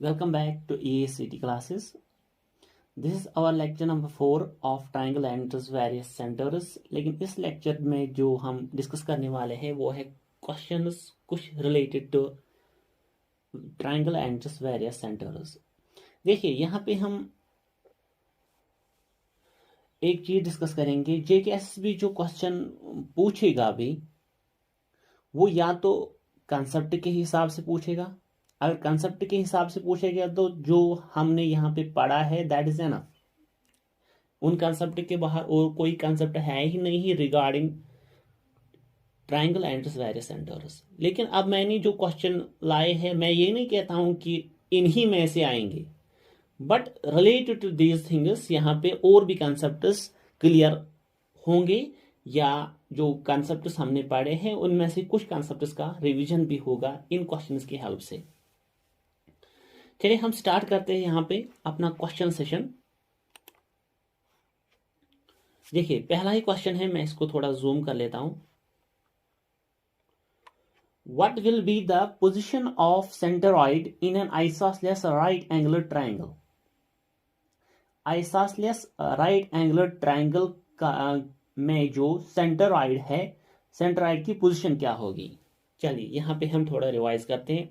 Welcome back to EACT classes. This is our lecture number 4 of triangle and its various centers. लेकिन इस lecture में जो हम discuss करने वाले हैं वो है क्वेश्चंस कुछ related to triangle and its various centres. देखिए यहाँ पे हम एक चीज डिस्कस करेंगे। जेकेएसएसबी जो क्वेश्चन पूछेगा भी वो या तो कंसेप्ट के हिसाब से पूछेगा। अगर कंसेप्ट के हिसाब से पूछेगा तो जो हमने यहाँ पे पढ़ा है दैट इज एनफ। उन कंसेप्ट के बाहर और कोई कंसेप्ट है ही नहीं regarding triangle and its various centres. लेकिन अब मैंने जो क्वेश्चन लाए हैं मैं ये नहीं कहता हूं कि इन्हीं में से आएंगे, but related to these things यहाँ पे और भी कंसेप्ट्स क्लियर होंगे या जो कंसेप्ट्स हमने पढ़े हैं उनमें से कुछ कंसेप्ट्स का रिवीजन भी होगा इन क्वेश्चंस की हेल्प से। चलिए हम स्टार्ट करते हैं यहाँ पे अपना क्वेश्चन सेशन। देखिए पहला ही क्वेश्चन है, मैं इसको थोड़ा जूम कर लेता हूं। What will be the position of centroid in an isosceles right angular triangle? Isosceles right angular triangle का में जो सेंटरॉइड है, सेंटरॉइड की पोजीशन क्या होगी? चलिए यहाँ पे हम थोड़ा रिवाइज करते हैं।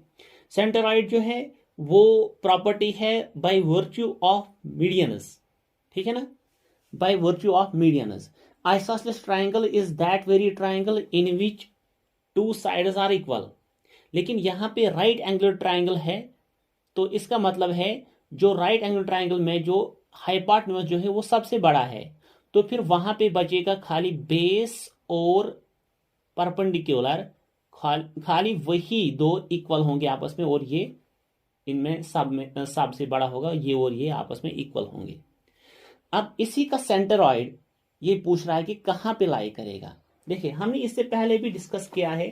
सेंटरॉइड जो है वो प्रॉपर्टी है बाय वर्च्यू ऑफ मीडियनस, ठीक है ना, by virtue of medians. Isosceles triangle is that very triangle in which two sides are equal. लेकिन यहाँ पे राइट एंगुलर ट्राइंगल है तो इसका मतलब है जो राइट एंगुलर ट्राइंगल में जो हाइपोटेन्यूज जो है वो सबसे बड़ा है, तो फिर वहां पे बचेगा खाली बेस और परपेंडिकुलर, खाली वही दो इक्वल होंगे आपस में और ये इनमें सबसे बड़ा होगा ये और ये आपस में इक्वल होंगे। अब इसी का सेंटरॉइड ये पूछ रहा है कि कहां पे लाई करेगा। देखिए हमने इससे पहले भी डिस्कस किया है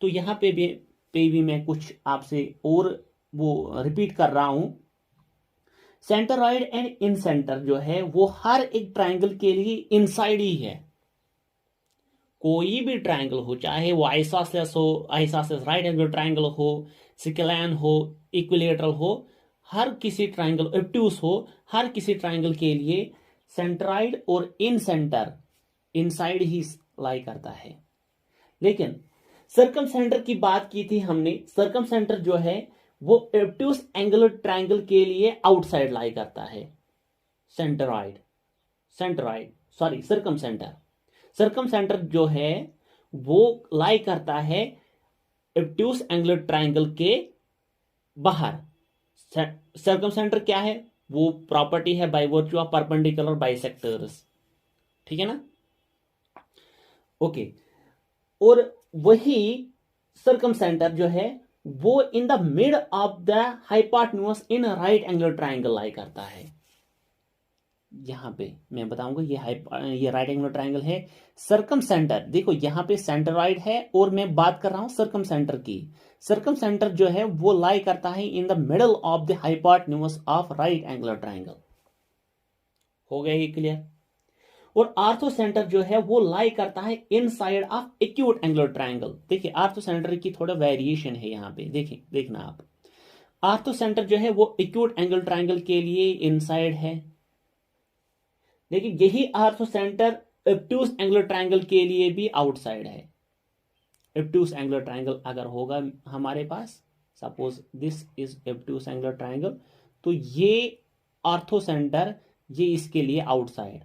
तो यहां पे भी मैं कुछ आपसे और वो रिपीट कर रहा हूं। सेंटरॉइड एंड इन सेंटर जो है वो हर एक ट्राइंगल के लिए इनसाइड ही है। कोई भी ट्राइंगल हो, चाहे वो आइसोसेलेस हो, आइसोसेलेस राइट एंगल ट्राइंगल हो, सिक्लेन हो, इक्विलेटरल हो, हर किसी ट्राइंगल ऑब्ट्यूस हो, हर किसी ट्राइंगल के लिए सेंट्रॉइड और इन सेंटर इनसाइड ही लाई करता है। लेकिन सर्कम सेंटर की बात की थी हमने। सर्कम सेंटर जो है वो ऑब्ट्यूस एंगुलर ट्राइंगल के लिए आउटसाइड लाई करता है। सर्कम सेंटर, सर्कम सेंटर जो है वो लाई करता है ऑब्ट्यूस एंगुलर ट्राइंगल के बाहर। सर्कम सेंटर क्या है? वो प्रॉपर्टी है bye virtue of perpendicular bisectors, ठीक है ना। ओके, और वही सर्कम सेंटर जो है वो in the mid of the hypotenuse in right angular triangle lie करता है। यहां पे मैं बताऊंगा ये राइट एंगुलर ट्राइंगल है। सर्कम सेंटर देखो यहाँ पे सेंटरॉइड है और मैं बात कर रहा हूं सर्कम सेंटर की। सर्कम सेंटर जो है वो लाई करता है in the middle of the hypotenuse of right angular triangle. हो गया ये क्लियर? और आर्थो सेंटर जो है वो लाई करता है inside of acute angular triangle. देखिए आर्थो सेंटर की थोड़ा वेरिएशन है यहाँ पे, देखिए देखना आप। आर्थो सेंटर जो है वो एक्यूट एंगल ट्राइंगल के लिए इनसाइड है, लेकिन यही ortho centre obtuse angular triangle के लिए भी आउटसाइड है। ऑब्ट्यूस एंगुलर ट्राइंगल अगर होगा हमारे पास, suppose this is obtuse angular triangle, तो ये आर्थो सेंटर ये इसके लिए आउटसाइड,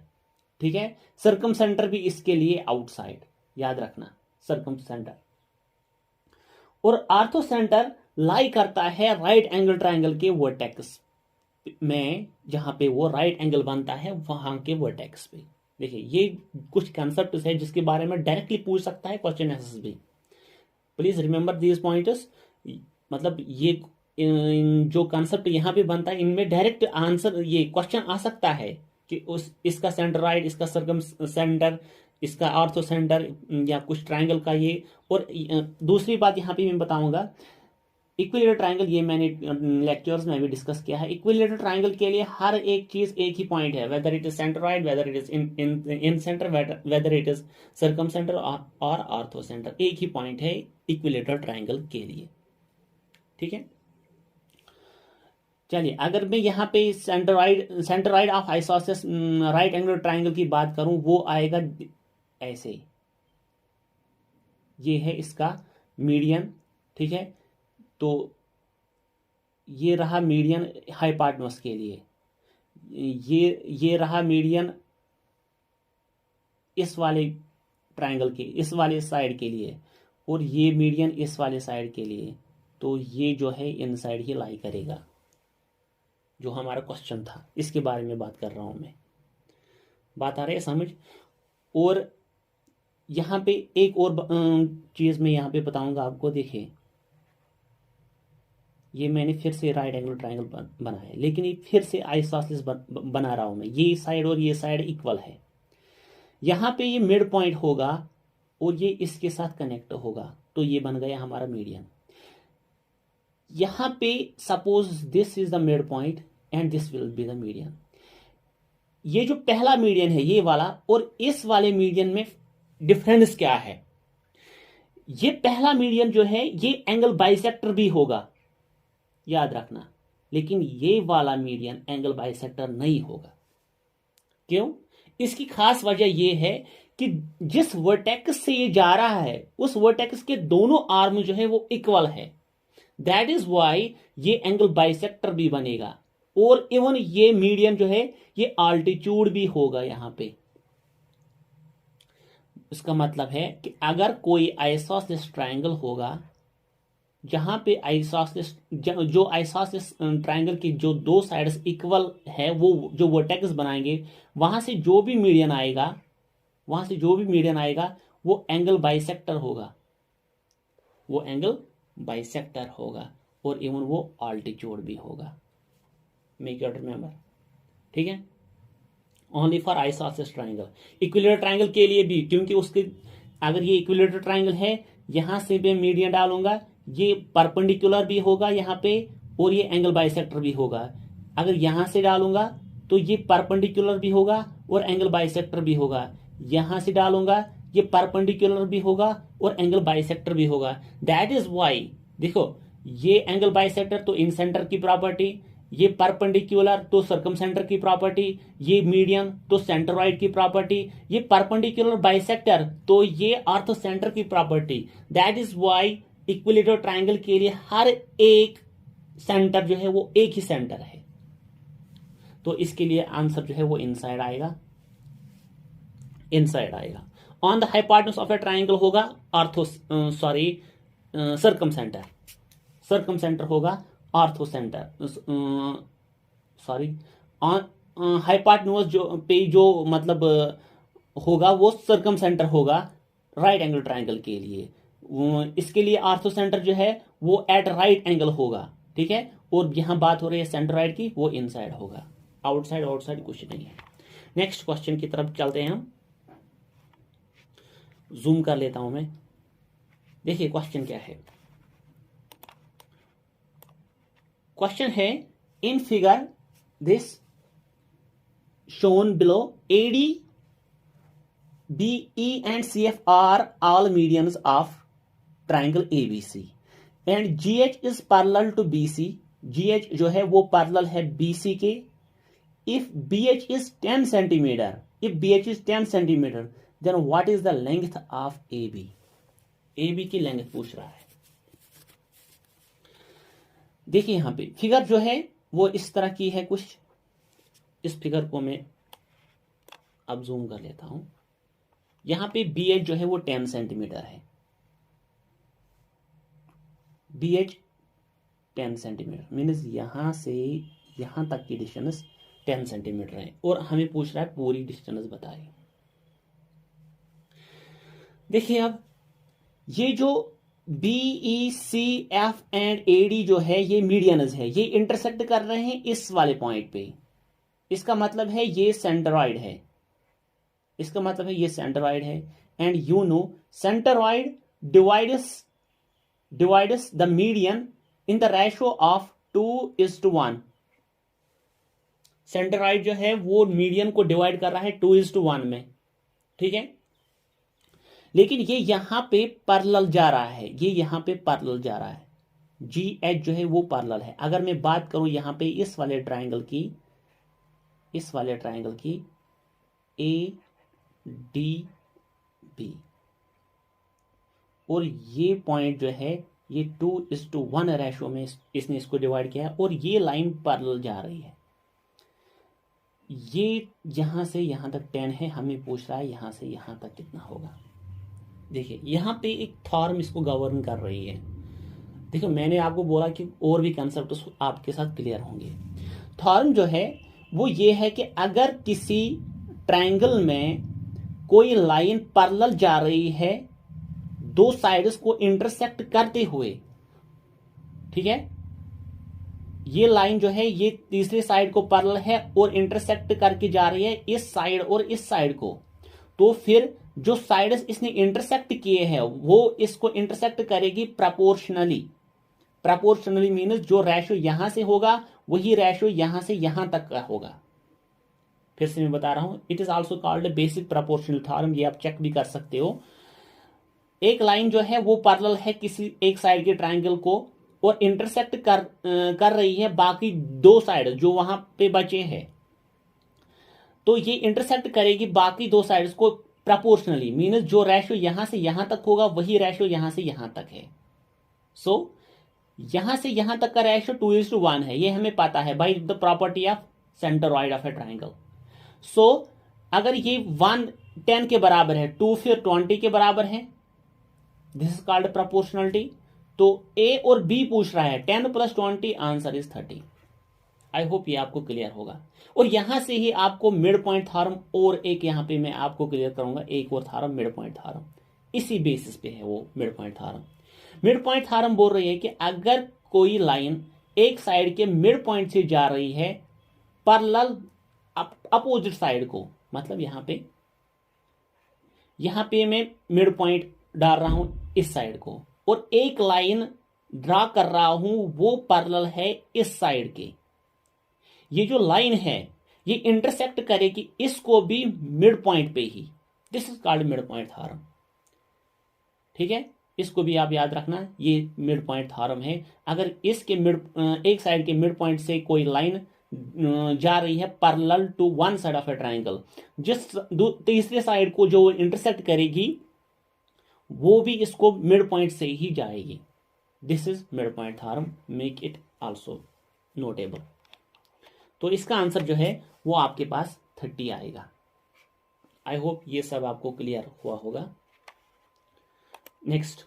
ठीक है। सर्कम सेंटर भी इसके लिए आउटसाइड, याद रखना सर्कम सेंटर। और आर्थो सेंटर लाई करता है राइट एंगल ट्राइंगल के वर्टेक्स में, जहां पे वो राइट एंगल बनता है वहां के वर्टेक्स पे। देखिए ये कुछ कंसेप्ट है जिसके बारे में डायरेक्टली पूछ सकता है क्वेश्चन एनालिसिस भी। Please remember these points. मतलब ये जो कंसेप्ट यहाँ पे बनता है इनमें डायरेक्ट आंसर ये क्वेश्चन आ सकता है कि इसका सेंटरॉइड, इसका सर्कम सेंटर, इसका आर्थो सेंटर या कुछ ट्राइंगल का ये। और दूसरी बात यहाँ पे मैं बताऊंगा, इक्विलेटरल ट्राइंगल ये मैंने लेक्चर्स में भी डिस्कस किया है। इक्विलेटरल ट्राइंगल के लिए हर एक चीज एक ही पॉइंट है, whether it is centroid, whether it is incentre, whether it is circumcentre और आर्थो सेंटर, एक ही पॉइंट है इक्विलेटरल ट्राइंगल के लिए, ठीक है। चलिए अगर मैं यहाँ पे centroid of isosceles right angular triangle की बात करूं, वो आएगा ऐसे, ये है इसका मीडियन, ठीक है। तो ये रहा मीडियन हाइपोटेन्यूस के लिए, ये रहा मीडियन इस वाले ट्राइंगल के, इस वाले साइड के लिए, और ये मीडियन इस वाले साइड के लिए। तो ये जो है इनसाइड ही लाई करेगा, जो हमारा क्वेश्चन था इसके बारे में बात कर रहा हूं मैं। बात आ रही है समझ। और यहाँ पे एक और चीज मैं यहाँ पे बताऊंगा आपको। देखिए ये मैंने फिर से राइट एंगल ट्राइंगल बनाया, लेकिन ये फिर से आइसोसेलेस बना रहा हूं मैं। ये साइड और ये साइड इक्वल है। यहाँ पे ये मिड पॉइंट होगा और ये इसके साथ कनेक्ट होगा, तो ये बन गया हमारा मीडियन। यहाँ पे suppose this is the mid point and this will be the median. ये जो पहला मीडियन है ये वाला, और इस वाले मीडियन में डिफरेंस क्या है? ये पहला मीडियन जो है ये एंगल बाइसेक्टर भी होगा, याद रखना, लेकिन ये वाला मीडियन एंगल बाइसेक्टर नहीं होगा। क्यों? इसकी खास वजह यह है कि जिस वर्टेक्स से ये जा रहा है उस वर्टेक्स के दोनों आर्म जो है वो इक्वल है। दैट इज वाई ये एंगल बाइसेक्टर भी बनेगा, और इवन ये मीडियन जो है ये आल्टीट्यूड भी होगा यहां पे। इसका मतलब है कि अगर कोई आइसोसेलेस ट्रायंगल होगा जहां पे जो आइसोसेलेस ट्रायंगल की जो दो साइड्स इक्वल है, वो जो वर्टेक्स बनाएंगे वहां से जो भी मीडियन आएगा वो एंगल बाइसेक्टर होगा, और इवन वो आल्टीट्यूड भी होगा। मेक योर रिमेंबर, ठीक है। Only for isosceles triangle. Equilateral triangle के लिए भी, क्योंकि उसके अगर ये इक्विलेटरल ट्रायंगल है, यहां से मैं मीडियन डालूंगा, ये परपेंडिकुलर भी होगा यहाँ पे, और ये एंगल बाइसेक्टर भी होगा। अगर यहां से डालूंगा तो ये परपेंडिकुलर भी होगा और एंगल बाइसेक्टर भी होगा। यहां से डालूंगा ये परपेंडिकुलर भी होगा और एंगल बाइसेक्टर भी होगा। दैट इज वाई देखो, ये एंगल बाइसेक्टर तो इन सेंटर की प्रॉपर्टी, ये परपेंडिकुलर तो सर्कमसेंटर की प्रॉपर्टी, ये मीडियन तो सेंटरॉइड की प्रॉपर्टी, ये परपेंडिकुलर बाइसेक्टर तो ये ऑर्थो सेंटर की property. That is why equilateral triangle के लिए हर एक सेंटर जो है वो एक ही सेंटर है। तो इसके लिए आंसर जो है वो इनसाइड आएगा। On the hypotenuse of a triangle होगा सर्कमसेंटर होगा ऑर्थो सेंटर, ऑन हाइपोटेन्यूज जो मतलब होगा वो सर्कमसेंटर होगा राइट एंगल ट्रायंगल के लिए। इसके लिए ऑर्थो सेंटर जो है वो एट राइट एंगल होगा, ठीक है। और यहां बात हो रही है सेंटरॉइड की, वो इनसाइड होगा। आउटसाइड कुछ नहीं है। नेक्स्ट क्वेश्चन की तरफ चलते हैं हम। जूम कर लेता हूं मैं। देखिए क्वेश्चन क्या है। क्वेश्चन है in figure this shown below AD, BE and CF are all medians of triangle ABC and GH is parallel to BC। GH जो है वो पैरेलल है BC के। If BH is 10 centimeter, then what is the length of AB? AB की length पूछ रहा है। देखिए यहां पे फिगर जो है वो इस तरह की है कुछ। इस फिगर को मैं अब जूम कर लेता हूं। यहां पे BH जो है वो 10 सेंटीमीटर है। BH 10 सेंटीमीटर मीन्स यहां से यहां तक की डिस्टेंस 10 सेंटीमीटर है, और हमें पूछ रहा है पूरी डिस्टेंस बताइए। देखिए अब ये जो BECF एंड AD जो है ये मीडियनस है, ये इंटरसेक्ट कर रहे हैं इस वाले पॉइंट पे। इसका मतलब है ये सेंटरॉइड है, and you know centroid divides the median in the ratio of 2:1। Centroid जो है वो मीडियन को डिवाइड कर रहा है 2:1 में, ठीक है। लेकिन ये यहां पे पैरेलल जा रहा है, GH जो है वो पैरेलल है। अगर मैं बात करूं यहां पे इस वाले ट्राइंगल की ADB, और ये पॉइंट जो है ये 2:1 रेशो में इसने इसको डिवाइड किया है, और ये लाइन पैरेलल जा रही है। ये यहां से यहां तक 10 है, हमें पूछ रहा है यहां से यहां तक कितना होगा। देखिए यहां पे एक थॉर्म इसको गवर्न कर रही है। देखो मैंने आपको बोला कि और भी कंसेप्ट आपके साथ क्लियर होंगे। थॉर्म जो है वो ये है कि अगर किसी ट्रायंगल में कोई लाइन पैरेलल जा रही है दो साइड्स को इंटरसेक्ट करते हुए, ठीक है, ये लाइन जो है ये तीसरी साइड को पैरेलल है और इंटरसेक्ट करके जा रही है इस साइड और इस साइड को, तो फिर जो साइड्स इसने इंटरसेक्ट किए हैं वो इसको इंटरसेक्ट करेगी प्रपोर्शनली मीन्स जो रेशो यहां से होगा वही रेशो यहां से यहां तक का होगा। फिर से मैं बता रहा हूं, it is also called basic proportional theorem, ये आप चेक भी कर सकते हो। एक लाइन जो है वो पैरेलल है किसी एक साइड के ट्रायंगल को और इंटरसेक्ट कर रही है बाकी दो साइड जो वहां पे बचे हैं, तो ये इंटरसेक्ट करेगी बाकी दो साइड्स को प्रपोर्शनली मीन्स जो रेशो यहां से यहां तक होगा वही रेशो यहां से यहां तक है। सो यहां से यहां तक का रेशो 2:1 है, ये हमें पता है by the property of centroid of a triangle. So अगर ये 1 10 के बराबर है, 2 फिर 20 के बराबर है, दिस इज कॉल्ड प्रोपोर्शनलिटी। तो ए और बी पूछ रहा है 10 + 20 आंसर इज 30। आई होप ये आपको क्लियर होगा। और यहां से ही आपको मिड पॉइंट थ्योरम और एक यहां पे मैं आपको क्लियर करूंगा, एक और थ्योरम मिड पॉइंट थ्योरम, इसी बेसिस पे है वो mid point theorem. Mid point theorem बोल रही है कि अगर कोई लाइन एक साइड के मिड पॉइंट से जा रही है पैरेलल अपोजिट साइड को, मतलब यहां पे मैं मिड पॉइंट डाल रहा हूं इस साइड को और एक लाइन ड्रा कर रहा हूं वो पैरेलल है इस साइड के, ये जो लाइन है ये इंटरसेक्ट करेगी इसको भी मिड पॉइंट पे ही, this is called mid point theorem. ठीक है, इसको भी आप याद रखना, ये मिड पॉइंट थ्योरम है। अगर इसके एक साइड के मिड पॉइंट से कोई लाइन जा रही है parallel to one side of a triangle, जिस तीसरे साइड को जो इंटरसेक्ट करेगी वो भी इसको मिड पॉइंट से ही जाएगी, this is mid point theorem, make it also notable. तो इसका आंसर जो है वो आपके पास 30 आएगा। आई होप ये सब आपको क्लियर हुआ होगा। नेक्स्ट,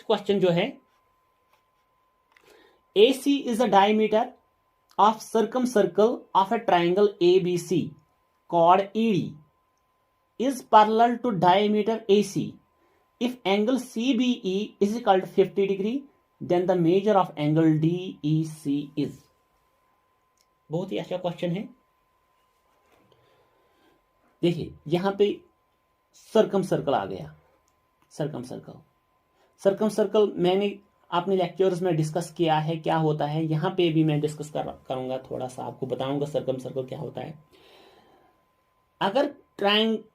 क्वेश्चन जो है, AC is the diameter of circumcircle of a triangle ABC chord ED is parallel to diameter AC. If angle CBE is equal to 50 degree, then the measure of angle DEC is. बहुत ही अच्छा question है। देखिए यहां पे circum circle आ गया, circum circle मैंने आपने lectures में डिस्कस किया है क्या होता है, यहां पे भी मैं डिस्कस करूंगा, थोड़ा सा आपको बताऊंगा सर्कम सर्कल क्या होता है।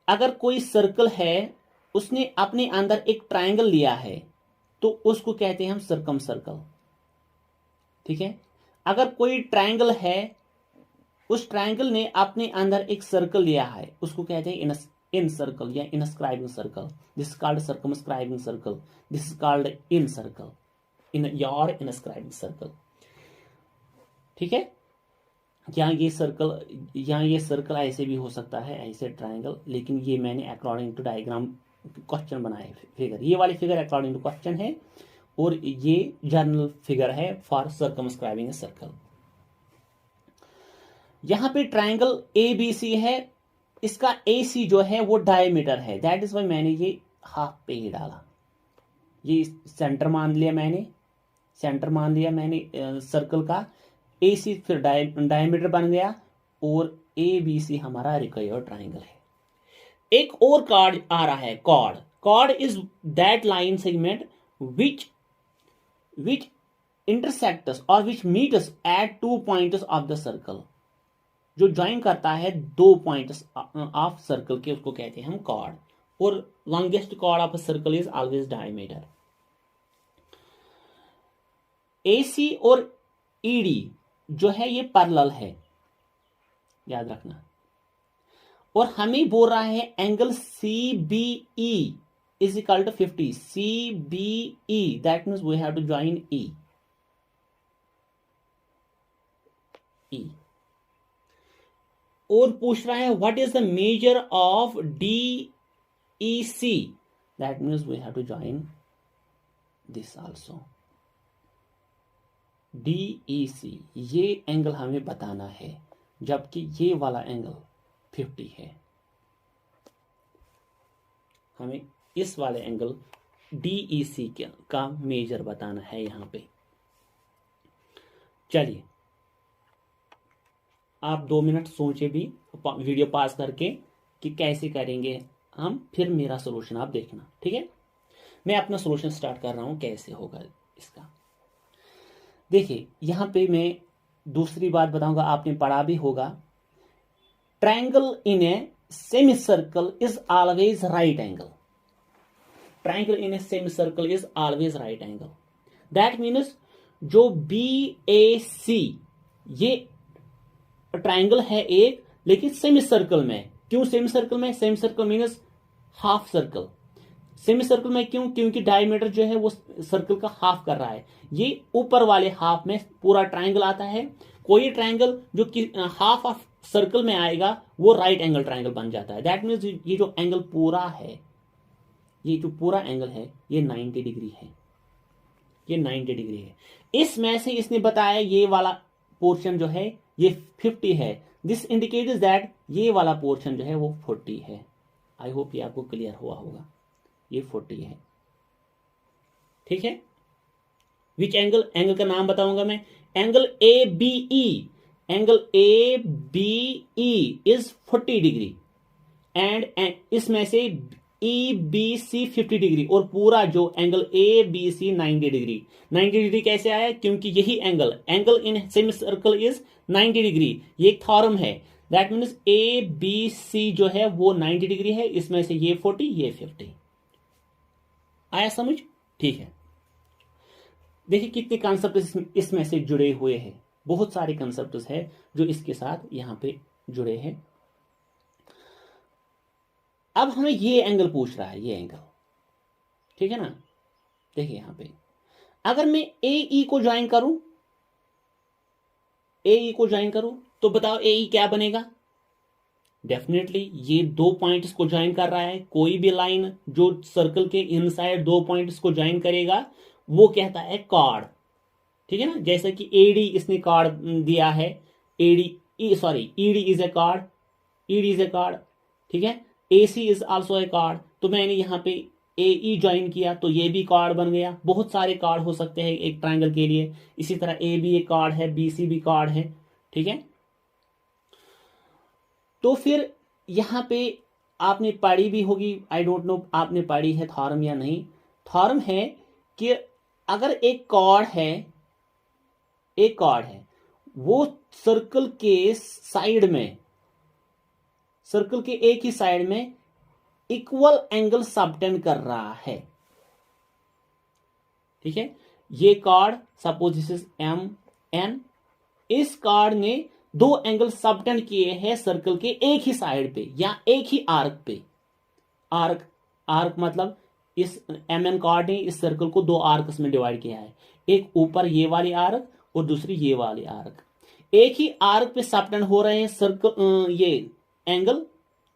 अगर कोई सर्कल है उसने अपने अंदर एक ट्रायंगल लिया है तो उसको कहते हैं हम सर्कम सर्कल। ठीक है, अगर कोई ट्रायंगल है उस ट्रायंगल ने अपने अंदर एक सर्कल लिया है उसको कहते हैं इन सर्कल या inscribing circle, this is called circumscribing circle, this is called incircle, in your inscribing circle. ठीक है, यहाँ ये सर्कल ऐसे भी हो सकता है, ऐसे ट्रायंगल, लेकिन ये मैंने अकॉर्डिंग टू डायग्राम क्वेश्चन बनाए फिगर, ये वाली फिगर अकॉर्डिंग टू क्वेश्चन है और ये जनरल फिगर है फॉर सर्कमस्क्राइबिंग सर्कल। यहां पे ट्रायंगल ABC है, इसका AC जो है वो डायमीटर है, दैट इज वाई मैंने ये हाफ पे ही डाला, ये सेंटर मान लिया मैंने सर्कल का, AC फिर डायमीटर बन गया और ABC हमारा रिक्वायर्ड ट्रायंगल है। एक और कॉर्ड आ रहा है, chord is that line segment which intersects और which meets at 2 points of the circle, जो ज्वाइन करता है 2 पॉइंट्स ऑफ सर्कल के, उसको कहते हैं हम कॉर्ड। और longest chord of a circle is always diameter. AC और ED जो है ये पैरेलल है, याद रखना। और हमें बोल रहा है angle CBE is equal to 50। CBE that means we have to join E। और पूछ रहा है what is the measure of DEC that means we have to join this also. DEC ये एंगल हमें बताना है, जबकि ये वाला एंगल 50 है। हमें इस वाले एंगल DEC का मेजर बताना है यहां पे। चलिए आप 2 मिनट सोचे भी वीडियो पास करके कि कैसे करेंगे हम, फिर मेरा सोल्यूशन आप देखना, ठीक है। मैं अपना सोल्यूशन स्टार्ट कर रहा हूं, कैसे होगा इसका। देखिए यहां पे मैं दूसरी बात बताऊंगा, आपने पढ़ा भी होगा, triangle in a semi circle is always right angle. Triangle in a semi circle is always right angle. That means जो BAC ये ट्रायंगल है एक, लेकिन सेमी सर्कल में। क्यों सेमी सर्कल में? Semi circle means half circle. Semi circle में क्यों? क्योंकि डायमीटर जो है वो सर्कल का हाफ कर रहा है। ये ऊपर वाले हाफ में पूरा ट्रायंगल आता है। कोई ट्रायंगल जो हाफ ऑफ सर्कल में आएगा वो राइट एंगल ट्रायंगल बन जाता है। दैट मीन्स ये जो एंगल पूरा है, ये जो पूरा एंगल है ये 90 डिग्री है, ये 90 डिग्री है। इसमें से इसने बताया ये वाला पोर्शन जो है ये 50 है। दिस इंडिकेट्स दैट ये वाला पोर्शन जो है वो 40 है। आई होप ये आपको क्लियर हुआ होगा, ये 40 है, ठीक है। Which angle? एंगल का नाम बताऊंगा मैं, angle ABE। Angle ABE is 40 degree and इसमें से EBC 50 डिग्री, और पूरा जो एंगल ABC 90 डिग्री। 90 डिग्री कैसे आया? क्योंकि यही angle in semi circle is 90 degree. ये एक थॉरम है। दैट मीन्स ABC जो है वो 90 डिग्री है। इसमें से ये 40, ये 50। आया समझ? ठीक है। देखिए कितने कॉन्सेप्ट इसमें से जुड़े हुए हैं। बहुत सारे कॉन्सेप्ट है जो इसके साथ यहां पे जुड़े हैं। अब हमें ये एंगल पूछ रहा है, ये एंगल, ठीक है ना। देखिए यहां पे अगर मैं AE को ज्वाइन करूं, AE को ज्वाइन करूं तो बताओ AE क्या बनेगा? डेफिनेटली ये 2 पॉइंट्स को ज्वाइन कर रहा है। कोई भी लाइन जो सर्कल के इनसाइड 2 पॉइंट्स को ज्वाइन करेगा वो कहता है कॉर्ड, ठीक है ना। जैसे कि AD इसने कॉर्ड दिया है, ED is a chord, ED is a chord, ठीक है। AC is also a chord. तो मैंने यहाँ पे AE ज्वाइन किया तो ये भी कॉर्ड बन गया। बहुत सारे कॉर्ड हो सकते हैं एक ट्रायंगल के लिए। इसी तरह A भी एक कॉर्ड है, BC भी कॉर्ड है, ठीक है। तो फिर यहां पे आपने पढ़ी भी होगी, आई डोंट नो आपने पढ़ी है थॉरम या नहीं। थॉरम है कि अगर एक कॉर्ड है वो सर्कल के साइड में, सर्कल के एक ही साइड में इक्वल एंगल सबटेंड कर रहा है, ठीक है। ये chord suppose this is MN, इस कॉर्ड ने 2 एंगल सबटेंड किए हैं सर्कल के एक ही साइड पे या एक ही आर्क पे। आर्क मतलब इस MN कॉर्ड ने इस सर्कल को 2 आर्क्स में डिवाइड किया है। एक ऊपर ये वाली आर्क और दूसरी ये वाली आर्क। एक ही आर्क पे सबटेंड हो रहे हैं सर्कल ये एंगल,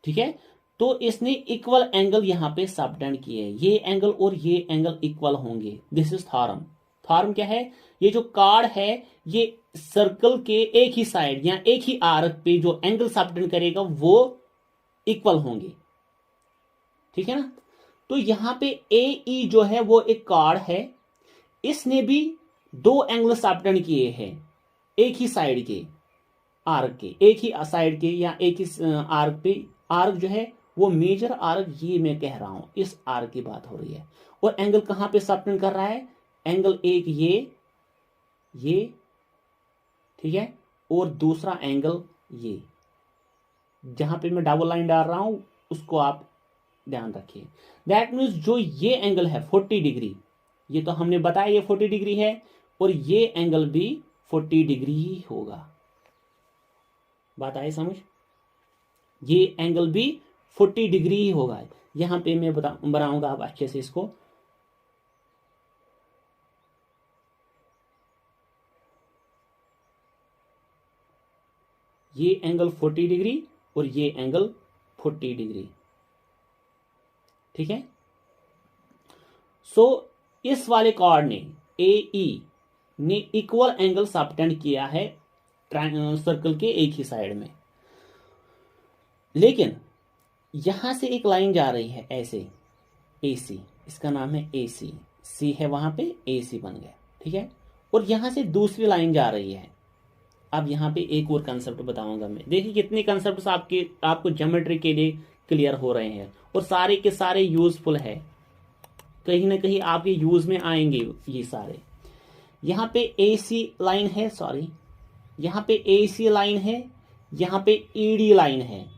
ठीक है। तो इसने इक्वल एंगल यहां पे सबटेंड किए। ये एंगल और ये एंगल इक्वल होंगे। This is theorem. थॉरम क्या है? ये जो कॉर्ड है ये सर्कल के एक ही साइड या एक ही आर्क पे जो एंगल सबटेंड करेगा वो इक्वल होंगे, ठीक है ना। तो यहां पे AE जो है वो एक कॉर्ड है, इसने भी 2 एंगल सबटेंड किए हैं एक ही साइड के आर्क के, एक ही साइड के या एक ही आर्क पे। आर्क जो है वो मेजर आर्क, ये मैं कह रहा हूं इस आर्क की बात हो रही है। और एंगल कहां पे सबटेंड कर रहा है? एंगल एक ये, ठीक है, और दूसरा एंगल ये। जहां पे मैं डबल लाइन डाल रहा हूं उसको आप ध्यान रखिए। दैट मीन्स जो ये एंगल है 40 डिग्री, ये तो हमने बताया ये 40 डिग्री है, और ये एंगल भी 40 डिग्री ही होगा। बात आई समझ? ये एंगल भी 40 डिग्री ही होगा। यहां पे मैं बनाऊंगा आप अच्छे से इसको। ये एंगल 40 डिग्री और ये एंगल 40 डिग्री, ठीक है। सो इस वाले कॉर्ड ने AE ने इक्वल एंगल सबटेंड किया है सर्कल के एक ही साइड में, लेकिन यहां से एक लाइन जा रही है ऐसे AC, इसका नाम है AC, C है वहां पे, AC बन गया, ठीक है। और यहां से दूसरी लाइन जा रही है। अब यहां पे एक और कंसेप्ट बताऊंगा मैं। देखिए कितने कंसेप्ट आपको ज्योमेट्री के लिए क्लियर हो रहे हैं, और सारे के सारे यूजफुल है, कहीं ना कहीं आपके यूज में आएंगे ये सारे। यहां पे AC लाइन है, सॉरी, यहां पे AC लाइन है, यहां पे ED लाइन है।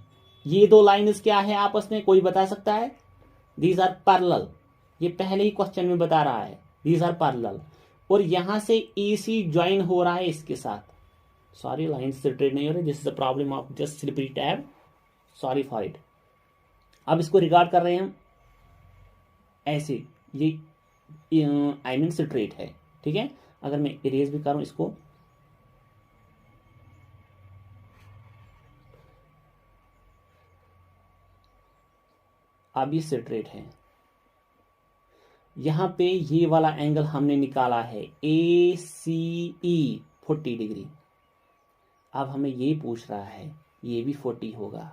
ये दो लाइन्स क्या है आपस में, कोई बता सकता है? These are parallel. ये पहले ही क्वेश्चन में बता रहा है, दीज आर पैरेलल। और यहां से EC ज्वाइन हो रहा है इसके साथ। सॉरी, लाइन स्ट्रेट नहीं हो रही, this is the problem of just slippery tab, sorry for it. अब इसको रिगार्ड कर रहे हैं हम ऐसे, ये आई मीन स्ट्रेट है, ठीक है। अगर मैं इरेज भी करूं इसको, अब ये स्ट्रेट है। यहां पे ये वाला एंगल हमने निकाला है ACE 40 डिग्री। अब हमें ये पूछ रहा है ये भी 40 होगा।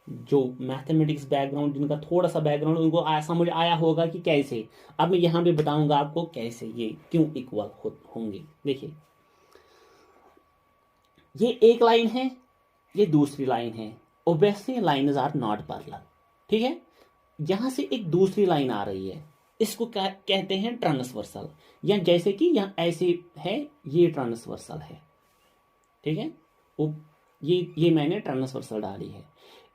जो मैथमेटिक्स बैकग्राउंड, जिनका थोड़ा सा बैकग्राउंड, उनको समझ आया होगा कि कैसे। अब मैं यहां पे बताऊंगा आपको कैसे ये क्यों इक्वल होंगे। देखिए ये एक लाइन है, ये दूसरी लाइन है, obviously lines are not parallel, ठीक है। यहां से एक दूसरी लाइन आ रही है, इसको कहते हैं ट्रांसवर्सल, या जैसे कि यहां ऐसे है, ये ट्रांसवर्सल है, ठीक है। ये मैंने ट्रांसवर्सल डाली है।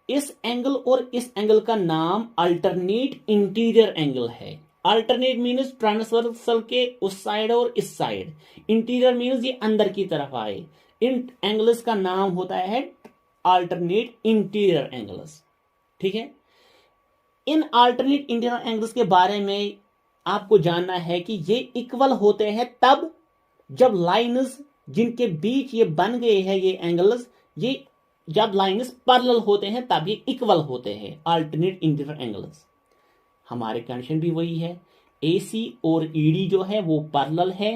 इस एंगल और इस एंगल का नाम अल्टरनेट इंटीरियर एंगल है। अल्टरनेट मीन्स ट्रांसवर्सल के उस साइड और इस साइड, इंटीरियर मीन्स ये अंदर की तरफ आए। इन एंगल्स का नाम होता है अल्टरनेट इंटीरियर एंगल्स, ठीक है। इन अल्टरनेट इंटीरियर एंगल्स के बारे में आपको जानना है कि ये इक्वल होते हैं तब जब लाइन्स जिनके बीच ये बन गए हैं ये एंगल्स, ये जब लाइन्स पैरेलल होते हैं तब ये इक्वल होते हैं अल्टरनेट इंटीरियर एंगल्स। हमारे कंडीशन भी वही है, AC और ED जो है वो पैरेलल है।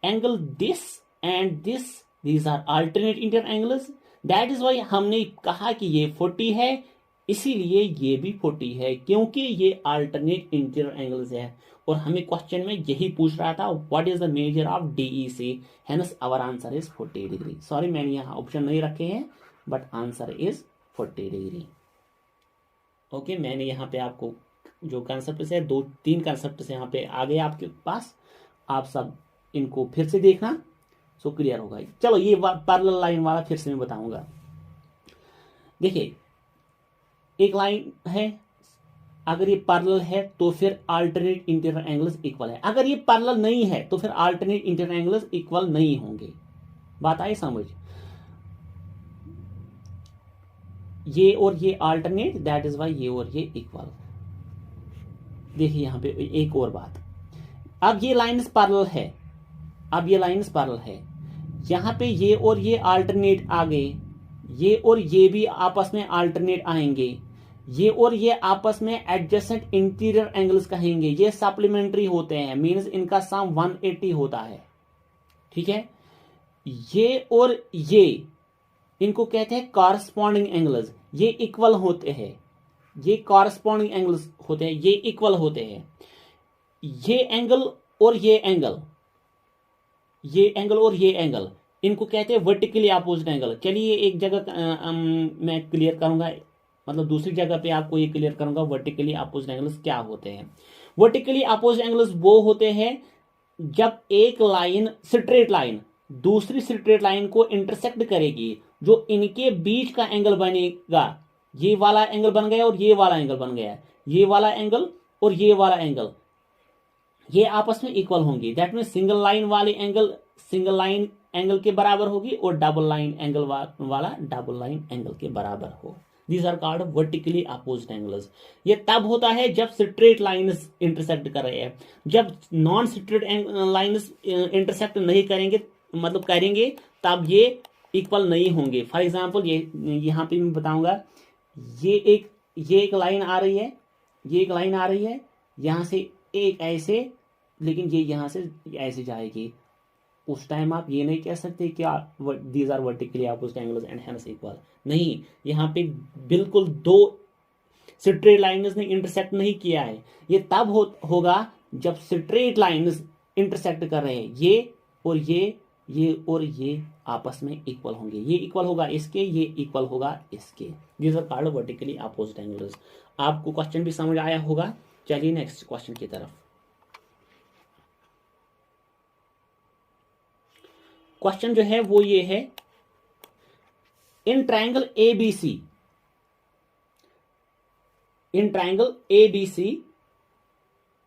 Angle this and this, these are alternate interior angles. That is why हमने कहा कि ये 40 है, इसीलिए ये भी 40 है, क्योंकि ये अल्टरनेट इंटीरियर एंगल्स है। और हमें क्वेश्चन में यही पूछ रहा था, what is the measure of DEC, hence our answer is 40 degree. Sorry मैंने यहाँ ऑप्शन नहीं रखे हैं, but answer is 40 degree. Okay, मैंने यहाँ पे आपको जो कंसेप्ट है, 2-3 कंसेप्ट यहाँ पे आ गए आपके पास, आप सब इनको फिर से देखना, सो क्लियर होगा। चलो ये पैरेलल लाइन वाला फिर से मैं बताऊंगा। देखिए एक लाइन है, अगर ये पैरेलल है तो फिर अल्टरनेट इंटीरियर एंगल्स इक्वल है। अगर ये पैरेलल नहीं है तो फिर अल्टरनेट इंटीरियर एंगल्स इक्वल नहीं होंगे। बात आई समझ? ये और ये अल्टरनेट, दैट इज वाई ये और ये इक्वल। देखिए यहां पे एक और बात, अब ये लाइन्स पैरेलल है, अब ये लाइन्स पैरेलल है, यहां पे ये और ये अल्टरनेट आ गए, ये और ये भी आपस में अल्टरनेट आएंगे, ये और ये आपस में एडजेसेंट इंटीरियर एंगल्स कहेंगे। ये सप्लीमेंट्री होते हैं, मींस इनका सम 180 होता है, ठीक है। ये और ये इनको कहते हैं कॉरस्पॉन्डिंग एंगल्स, ये इक्वल होते हैं, ये कॉरस्पॉन्डिंग एंगल्स होते हैं, ये इक्वल होते हैं। ये एंगल और ये एंगल, ये एंगल और ये एंगल, इनको कहते हैं वर्टिकली अपोजिट एंगल। चलिए एक जगह मैं क्लियर करूंगा, मतलब दूसरी जगह पे आपको ये क्लियर करूंगा वर्टिकली अपोजिट एंगल्स क्या होते हैं। वर्टिकली अपोजिट एंगल्स वो होते हैं जब एक लाइन, स्ट्रेट लाइन दूसरी स्ट्रेट लाइन को इंटरसेक्ट करेगी, जो इनके बीच का एंगल बनेगा, ये वाला एंगल बन गया और ये वाला एंगल बन गया, ये वाला एंगल और ये वाला एंगल ये आपस में इक्वल होंगी। दैट मीन सिंगल लाइन वाली एंगल सिंगल लाइन एंगल के बराबर होगी और डबल लाइन एंगल वाला डबल लाइन एंगल के बराबर हो। These are called vertically opposite angles. ये तब होता है जब स्ट्रेट लाइन्स इंटरसेक्ट कर रहे हैं। जब नॉन स्ट्रेट लाइन्स इंटरसेक्ट नहीं करेंगे, मतलब करेंगे, तब ये इक्वल नहीं होंगे। फॉर एग्जाम्पल ये यहाँ पे मैं बताऊंगा, ये एक लाइन आ रही है, ये एक लाइन आ रही है, यहां से एक ऐसे, लेकिन ये यहां से ऐसे जाएगी। उस टाइम आप ये नहीं कह सकते कि these are vertically opposite angles and hence equal. नहीं, यहाँ पे बिल्कुल दो स्ट्रेट लाइन्स ने इंटरसेक्ट नहीं किया है। ये तब होगा जब स्ट्रेट लाइन्स इंटरसेक्ट कर रहे हैं, ये और ये और ये आपस में इक्वल होंगे। ये इक्वल होगा इसके, ये इक्वल होगा इसके। These are called vertically opposite angles. आपको क्वेश्चन भी समझ आया होगा। चलिए नेक्स्ट क्वेश्चन की तरफ। क्वेश्चन जो है वो ये है, in triangle ABC,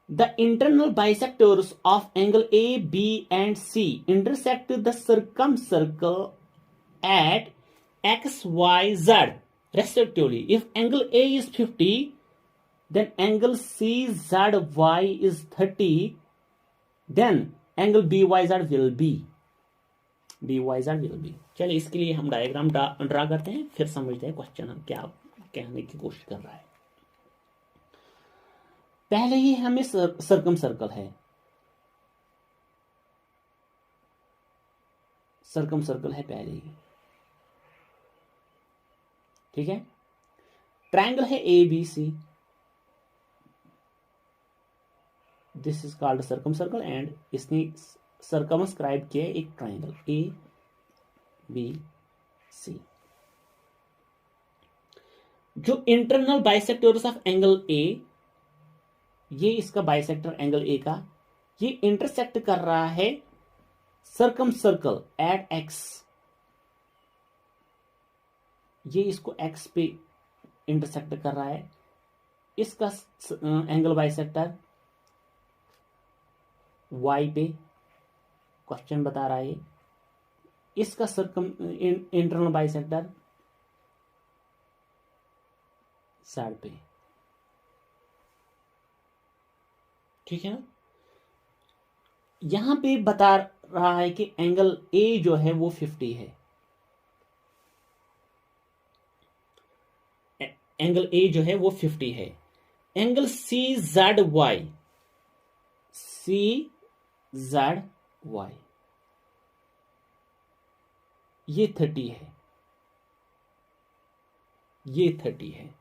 the internal bisectors of angle A, B and C intersect the circumcircle at X, Y, Z respectively. If angle A is 50, then angle CZY is 30, then angle BYZ will be चलिए इसके लिए हम diagram draw करते हैं, फिर समझते हैं question हम क्या कहने की कोशिश कर रहा है। पहले ही हमें सर्कम सर्कल है, पहले ही, ठीक है। ट्रायंगल है ABC, this is called circum circle and इसने सर्कमस्क्राइब किया एक ट्रायंगल ABC। जो internal bisectors of angle A, ये इसका बाइसेक्टर एंगल A का, ये इंटरसेक्ट कर रहा है सर्कम सर्कल एट X। ये इसको X पे इंटरसेक्ट कर रहा है। इसका एंगल बाइसेक्टर Y पे क्वेश्चन बता रहा है। इसका इंटरनल बाइसेक्टर Z पे, ठीक है ना। यहां पे बता रहा है कि एंगल A जो है वो 50 है। एंगल A जो है वो 50 है। एंगल CZY ये 30 है, ये 30 है,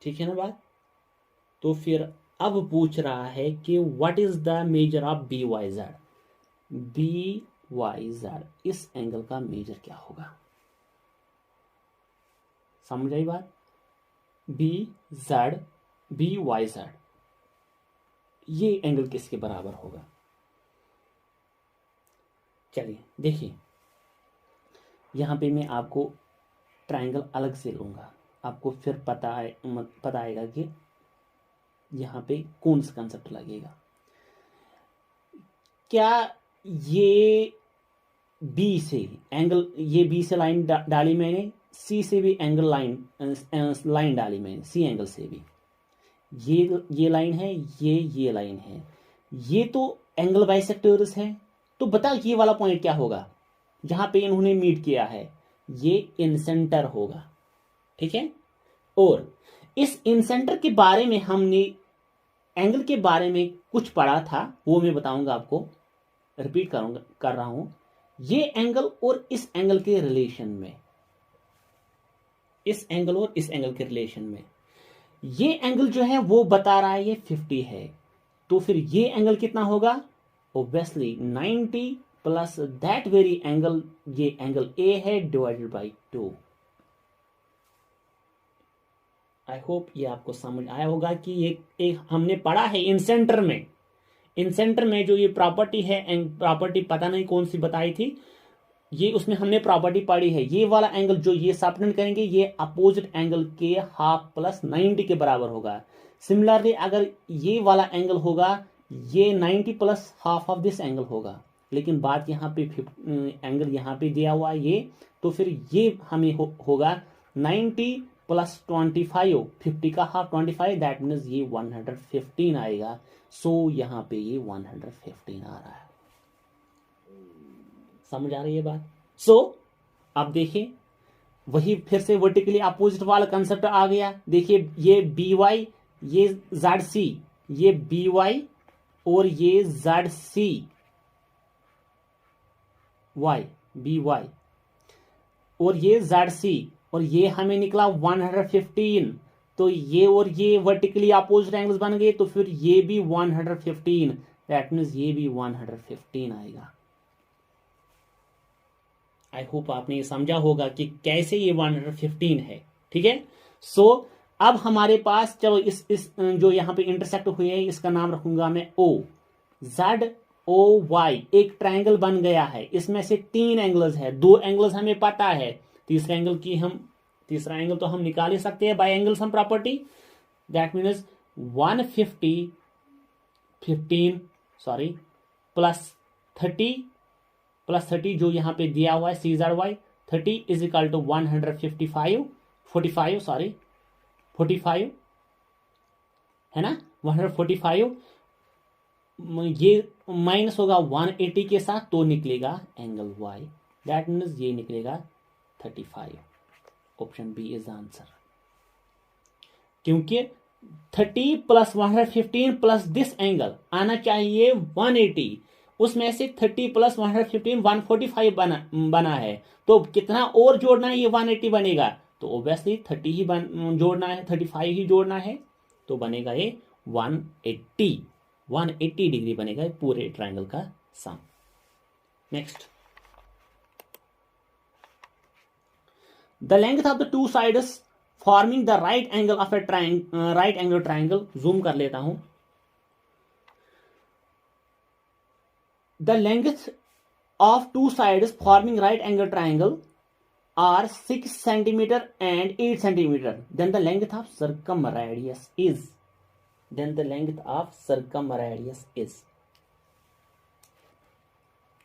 ठीक है ना बात। तो फिर अब पूछ रहा है कि what is the measure of BYZ। इस एंगल का मेजर क्या होगा, समझ आई बात। BYZ ये एंगल किसके बराबर होगा। चलिए देखिए, यहां पे मैं आपको ट्रायंगल अलग से लूंगा, आपको फिर पता आएगा कि यहां पे कौन सा कंसेप्ट लगेगा। क्या ये बी से एंगल, ये बी से लाइन डाली मैंने, सी से भी एंगल लाइन डाली मैंने, सी एंगल से भी, ये लाइन है, ये लाइन है, ये तो एंगल बाइसेक्टर्स है। तो बता ये वाला पॉइंट क्या होगा जहां पे इन्होंने मीट किया है, ये इनसेंटर होगा, ठीक है। और इस इनसेंटर के बारे में हमने एंगल के बारे में कुछ पढ़ा था, वो मैं बताऊंगा आपको, रिपीट कर रहा हूं। ये एंगल और इस एंगल के रिलेशन में, इस एंगल और इस एंगल के रिलेशन में, ये एंगल जो है वो बता रहा है ये 50 है। तो फिर ये एंगल कितना होगा, obviously 90 plus that very angle, ये एंगल A है, डिवाइडेड बाई 2। आई होप ये आपको समझ आया होगा कि ये एक हमने पढ़ा है इनसेंटर में जो ये प्रॉपर्टी है, प्रॉपर्टी पता नहीं कौन सी बताई थी, ये उसमें हमने प्रॉपर्टी पढ़ी है, ये वाला एंगल जो ये सबटेंड करेंगे ये अपोजिट एंगल के हाफ प्लस 90 के बराबर होगा। सिमिलरली अगर ये वाला एंगल होगा ये 90 plus half of this angle होगा, लेकिन बात यहाँ पे एंगल यहाँ पे दिया हुआ है ये, तो फिर ये हमें होगा 90 प्लस 25, 50 का हाफ 25, दैट मीन्स ये 115 आएगा। सो यहाँ पे ये 115 आ रहा है। समझ आ रही है बात? सो अब देखिए वही फिर से वर्टिकली अपोजिट वाला कंसेप्ट आ गया। देखिए ये बी वाई, ये जेड सी, ये बी वाई और ये Z C Y, B Y और ये जेड सी, और ये हमें निकला 115। तो ये और ये वर्टिकली अपोजिट एंगल्स बन गए, तो फिर ये भी 115, दैट मीन्स ये भी 115 आएगा। आई होप आपने ये समझा होगा कि कैसे ये 115 है। ठीक है। सो अब हमारे पास चलो इस जो यहाँ पे इंटरसेक्ट हुए हैं इसका नाम रखूंगा मैं O, Z O Y एक ट्रायंगल बन गया है। इसमें से 3 एंगल्स है, 2 एंगल्स हमें पता है, तीसरा एंगल तो हम निकाल ही सकते हैं bye angle sum property. That means 150 15 sorry plus 30 जो यहाँ पे दिया हुआ है CZY 30 इज इक्वल टू 45 है ना, 145। ये माइनस होगा 180 के साथ, तो निकलेगा एंगल Y, दैट मीन्स ये निकलेगा 35। ऑप्शन बी इज आंसर, क्योंकि 30 प्लस 115 प्लस दिस एंगल आना चाहिए 180, उसमें से 30 प्लस 115 145 बना है, तो कितना और जोड़ना है, ये 180 बनेगा, तो ऑब्वियसली 30 ही जोड़ना है, 35 ही जोड़ना है, तो बनेगा ये 180 डिग्री बनेगा ये पूरे ट्रायंगल का sum. Next, the length of the two sides forming the right angle of a right angle triangle. Zoom कर लेता हूं। The length of two sides forming right angle triangle are 6 centimeter and 8 centimeter. Then the length of circumradius is.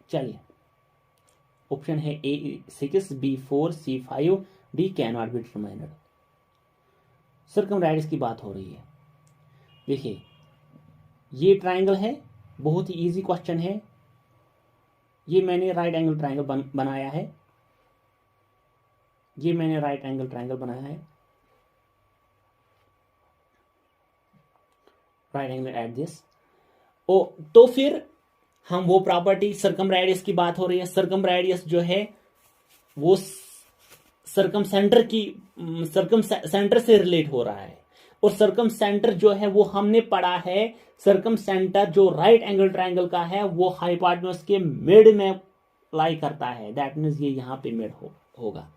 चलिए, option है A 6, B 4, C 5, D cannot be determined. सर्कमरेडियस की बात हो रही है। देखिए ये ट्राइंगल है, बहुत ही इजी क्वेश्चन है। ये मैंने राइट एंगल ट्रायंगल बनाया है, राइट एंगल एट दिस। तो फिर हम वो प्रॉपर्टी, सर्कमरेडियस की बात हो रही है, सर्कमरेडियस जो है वो सर्कम सेंटर से रिलेट हो रहा है, और सर्कम सेंटर जो है वो हमने पढ़ा है, सर्कम सेंटर जो राइट एंगल ट्रायंगल का है वो हाइपोटेन्यूज के मिड में लाई करता है, दैट मीन्स ये यहां पे मिड होगा।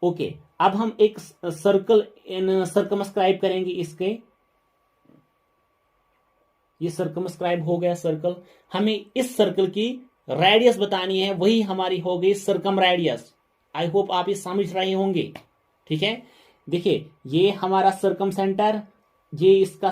ओके, अब हम एक सर्कल सर्कमस्क्राइब करेंगे इसके। ये सर्कमस्क्राइब हो गया सर्कल, हमें इस सर्कल की रेडियस बतानी है, वही हमारी हो गई सर्कम रेडियस। आई होप आप ये समझ रहे होंगे। ठीक है, देखिए ये हमारा सर्कम सेंटर, ये इसका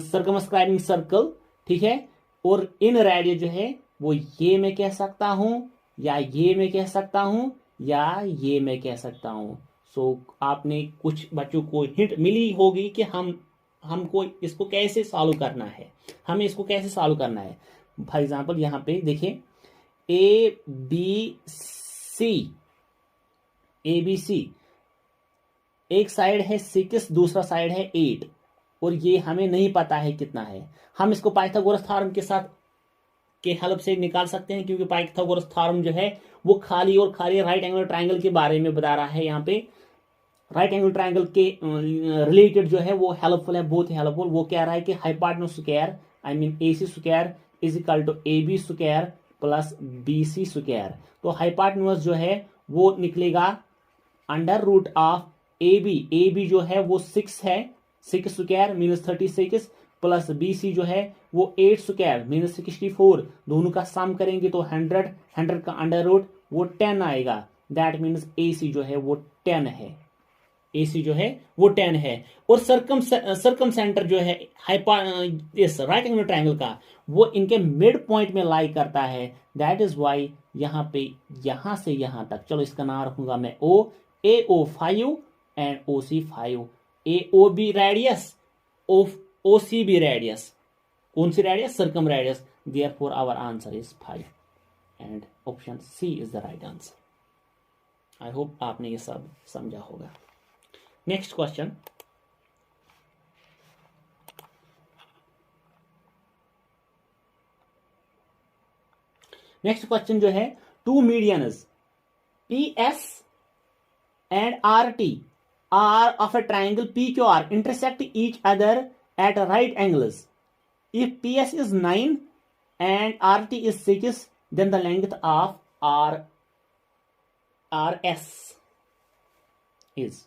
सर्कमस्क्राइबिंग सर्कल, ठीक है, और इन रेडियस जो है वो ये मैं कह सकता हूं, या ये मैं कह सकता हूं, या ये मैं कह सकता हूं। सो आपने कुछ बच्चों को हिंट मिली होगी कि हमको इसको कैसे सॉल्व करना है, हमें इसको कैसे सॉल्व करना है। फॉर एग्जांपल यहाँ पे देखिए ए बी सी, एक साइड है 6, दूसरा साइड है 8, और ये हमें नहीं पता है कितना है। हम इसको पाइथागोरस थ्योरम के साथ के हेल्प से निकाल सकते हैं, क्योंकि पाइथागोरस थ्योरम जो है वो खाली राइट एंगल ट्रायंगल के बारे में बता रहा है। यहाँ पे राइट एंगल ट्रायंगल के रिलेटेड जो है वो हेल्पफुल है, बहुत ही हेल्पफुल। वो कह रहा है कि hypotenuse square AC square is equal to AB square plus BC square. तो हाइपोटेन्यूज जो है वो निकलेगा अंडर रूट ऑफ AB जो है वो 6 है, 6 स्क्वायर मीन्स 36 प्लस BC जो है वो 8 स्क्वायर मीनस 64, दोनों का सम करेंगे तो 100 का अंडर रूट वो 10 आएगा। दैट मीन्स AC जो है वो 10 है, AC जो है वो 10 है। और सर्कम सेंटर जो है इस राइट एंगल ट्रायंगल का वो इनके मिड पॉइंट में लाई करता है। दैट इज वाई यहाँ पे यहां से यहां तक, चलो इसका नाम रखूंगा मैं O, AO 5 and OC 5, AOB radius, OC भी रेडियस, कौन सी radius? Circumradius. Therefore our answer is 5 and option C is the right answer. I hope आपने ये सब समझा होगा। नेक्स्ट क्वेश्चन, जो है, two medians PS and RT are of a triangle PQR intersect each other at right angles. If PS is 9 and RT is 6, then the length of RS is,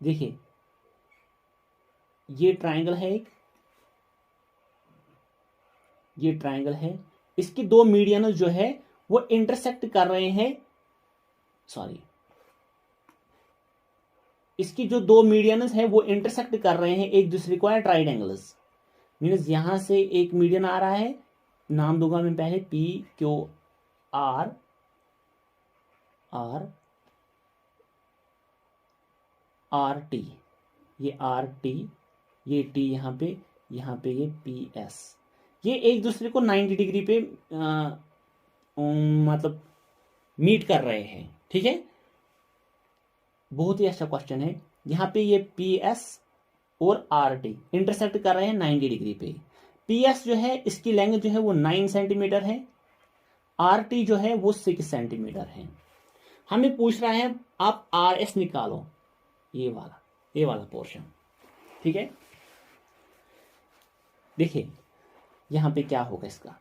देखिए ये triangle है एक, ये triangle है, इसकी दो मीडियन जो है वो इंटरसेक्ट कर रहे हैं, सॉरी इसकी जो दो मीडियंस है वो इंटरसेक्ट कर रहे हैं एक दूसरे को एट राइट एंगल्स। मीन्स यहां से एक मीडियन आ रहा है, नाम दूंगा मैं पहले PQR RT, ये RT, ये T यहाँ पे ये PS, ये एक दूसरे को 90 डिग्री पे मतलब मीट कर रहे हैं। ठीक है, बहुत ही अच्छा क्वेश्चन है। यहाँ पे ये PS और RT इंटरसेक्ट कर रहे हैं 90 डिग्री पे। PS जो है इसकी लेंथ जो है वो 9 सेंटीमीटर है, RT जो है वो 6 सेंटीमीटर है। हमें पूछ रहा है आप RS निकालो, ये वाला पोर्शन। ठीक है, देखिए यहां पे क्या होगा इसका,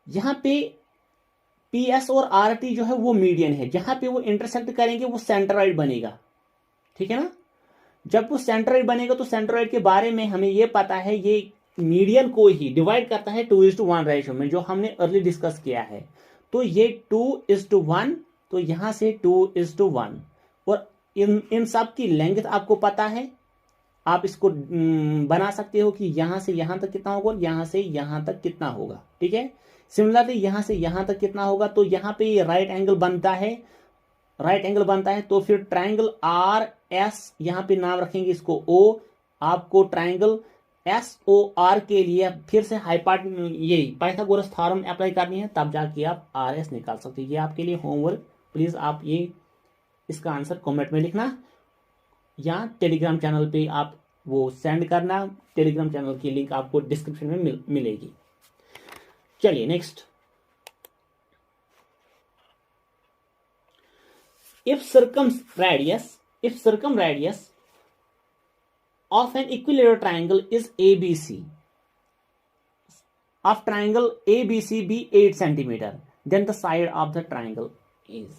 यहां पे PS और RT जो है वो मीडियन है, जहां पे वो इंटरसेक्ट करेंगे वो सेंट्रॉइड बनेगा। ठीक है ना, जब वो सेंट्रॉइड बनेगा तो सेंट्रॉइड के बारे में हमें ये पता है, ये मीडियन को ही डिवाइड करता है 2:1 रेशियो में, जो हमने अर्ली डिस्कस किया है। तो ये 2:1, तो यहां से 2:1, और इन सब की लेंथ आपको पता है, आप इसको बना सकते हो कि यहां से यहां तक कितना होगा, यहां से यहां तक कितना होगा। ठीक है, सिमिलरली यहां से यहां तक कितना होगा, तो यहां पे ये राइट एंगल बनता है, तो फिर ट्राइंगल RS यहां पे नाम रखेंगे इसको O। आपको ट्राइंगल SOR के लिए फिर से यही पाइथागोरस थ्योरम अप्लाई करनी है, तब जाके आप RS निकाल सकते हैं। ये आपके लिए होमवर्क, प्लीज आप ये इसका आंसर कमेंट में लिखना या टेलीग्राम चैनल पे आप वो सेंड करना। टेलीग्राम चैनल की लिंक आपको डिस्क्रिप्शन में मिलेगी। चलिए next, if circum radius of an equilateral triangle is ABC, of triangle ABC be 8 centimeter, then the side of the triangle is,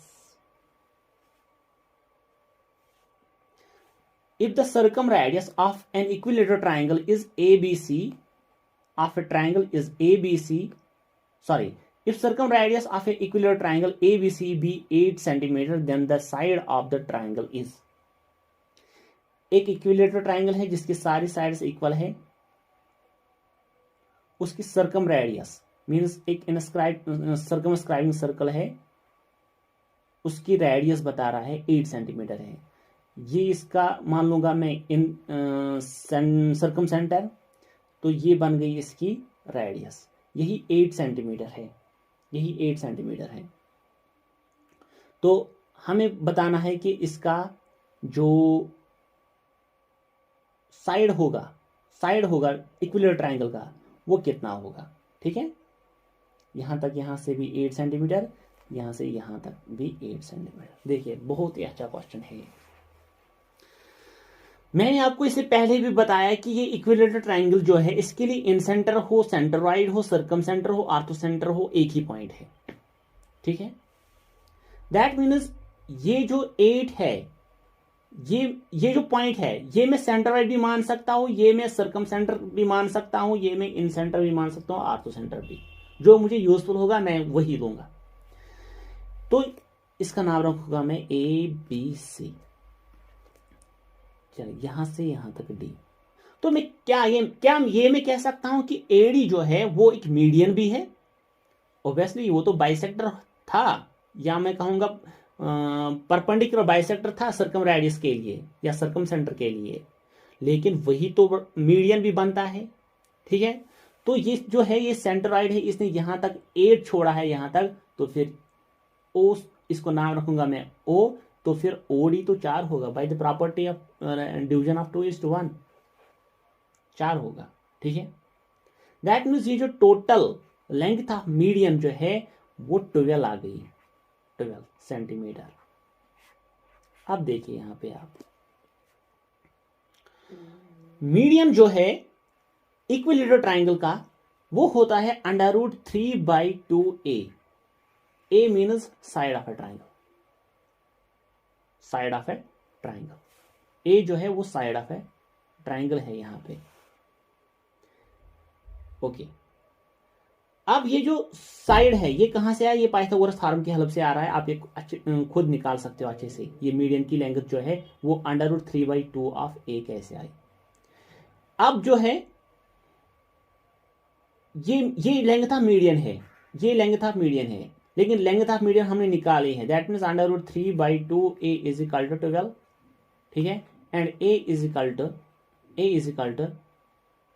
if the circumradius of an equilateral triangle is ABC, of a triangle is ABC, if circumradius of an equilateral triangle ABC be 8 centimeter, then the side of the triangle is, एक equilateral triangle है जिसकी सारी sides equal है, उसकी सर्कमरेडियस means एक circumscribing circle है, उसकी radius बता रहा है 8 सेंटीमीटर है। ये इसका मान लूंगा मैं इन सर्कम सेंटर, तो ये बन गई इसकी रेडियस, यही 8 सेंटीमीटर है। तो हमें बताना है कि इसका जो साइड होगा इक्विलेटरल ट्राइंगल का वो कितना होगा। ठीक है, यहां तक, यहां से भी 8 सेंटीमीटर, यहां से यहां तक भी 8 सेंटीमीटर। देखिए बहुत ही अच्छा क्वेश्चन है ये। मैंने आपको इससे पहले भी बताया कि ये इक्विलेटरल ट्राइंगल जो है इसके लिए इन सेंटर हो, सेंट्रोइड हो, सर्कम सेंटर हो, आर्थो सेंटर हो, एक ही पॉइंट है। ठीक है, दैट मीन्स ये जो 8 है ये जो पॉइंट है, ये मैं सेंट्रोइड भी मान सकता हूं, ये मैं सर्कम सेंटर भी मान सकता हूं, ये मैं इन सेंटर भी मान सकता हूं, आर्थो सेंटर भी। जो मुझे यूजफुल होगा मैं वही लूंगा। तो इसका नाम रखूंगा मैं ABC। चलिए यहां से यहां तक D। तो मैं क्या ये मैं कह सकता हूं कि AD जो है वो एक मीडियन भी है। ऑब्वियसली वो तो बाइसेक्टर था, या मैं कहूंगा परपेंडिकुलर बाइसेक्टर था सर्कम रेडियस के लिए या सर्कम सेंटर के लिए, लेकिन वही तो मीडियन भी बनता है। ठीक है, तो ये जो है ये सेंट्रोइड है, इसने यहां तक 8 छोड़ा है यहां तक, तो फिर ओ, इसको नाम रखूंगा मैं O। तो फिर OD तो 4 होगा, bye the property of division of 2:1 4 होगा। ठीक है, दैट मीन्स ये जो टोटल लेंथ ऑफ मीडियन जो है वो 12 आ गई, 12 सेंटीमीटर। अब देखिए यहां पे आप मीडियन जो है इक्विलेटरल ट्राइंगल का वो होता है √3/2a। A means side of A triangle, side of A triangle. A जो है वो साइड ऑफ ए ट्राइंगल है यहां पे। ओके, अब ये जो साइड है ये कहां से आया, ये पाइथागोरस थ्योरम की हेल्प से आ रहा है। आप ये खुद निकाल सकते हो अच्छे से। ये मीडियन की लेंथ जो है वो √3/2 ऑफ A कैसे आई। अब जो है ये लेंथ ऑफ मीडियन है, ये लेंथ ऑफ मीडियन है, लेकिन लेंथ ऑफ मीडियन हमने निकाली है। That means √3/2 A is equal to 12। ठीक है, and A is equal to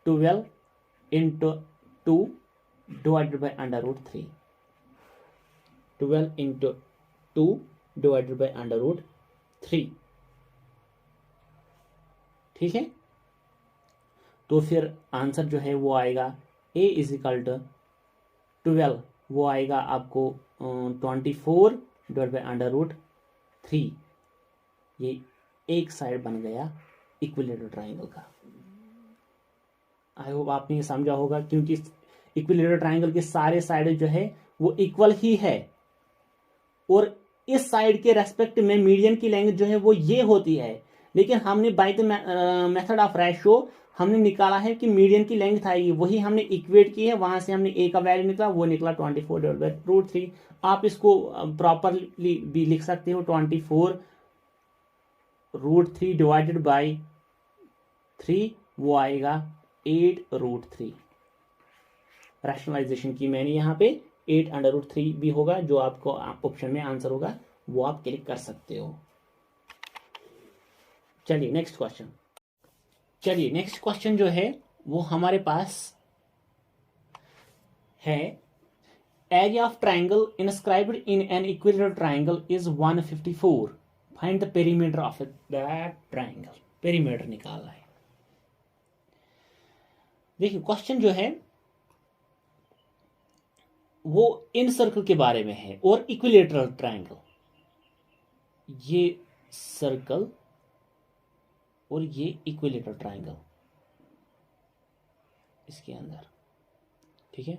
12 into 2 divided by √3। 12 into 2 divided by √3। ठीक है, तो फिर आंसर जो है वो आएगा A इज इक्वल टू 12, वो आएगा आपको 24 डिवाइड बाई √3। ये एक साइड बन गया इक्विलेटरल ट्राइंगल का। आई होप आपने ये समझा होगा, क्योंकि इक्विलेटरल ट्राइंगल के सारे साइड जो है वो इक्वल ही है, और इस साइड के रेस्पेक्ट में मीडियन की लेंथ जो है वो ये होती है। लेकिन हमने by the method of ratio हमने निकाला है कि मीडियन की लेंथ आएगी, वही हमने इक्वेट की है, वहां से हमने A का वैल्यू निकला, वो निकला 24 डिवाइड बाई √3। आप इसको प्रॉपरली भी लिख सकते हो, 24√3 डिवाइडेड बाई 3, वो आएगा 8√3। रैशनलाइजेशन की मैंने यहाँ पे 8√3 भी होगा, जो आपको ऑप्शन में आंसर होगा वो आप क्लिक कर सकते हो। चलिए नेक्स्ट क्वेश्चन जो है वो हमारे पास है, area of triangle inscribed in an equilateral triangle is 154। Find the perimeter of that triangle. Perimeter निकालना है। देखिए क्वेश्चन जो है वो इन सर्कल के बारे में है और इक्विलेटरल ट्राइंगल, ये सर्कल और ये इक्विलेटरल ट्राइंगल इसके अंदर। ठीक है,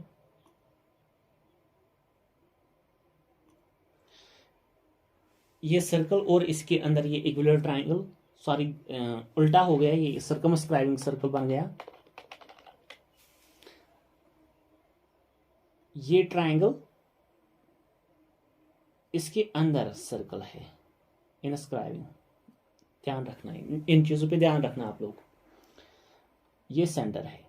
ये सर्कल और इसके अंदर ये इक्विलेटरल ट्राइंगल, सॉरी उल्टा हो गया, ये सर्कमस्क्राइबिंग सर्कल बन गया। ये ट्राइंगल, इसके अंदर सर्कल है इनस्क्राइबिंग। ध्यान रखना है इन चीजों पे, ध्यान रखना आप लोग। ये सेंटर है।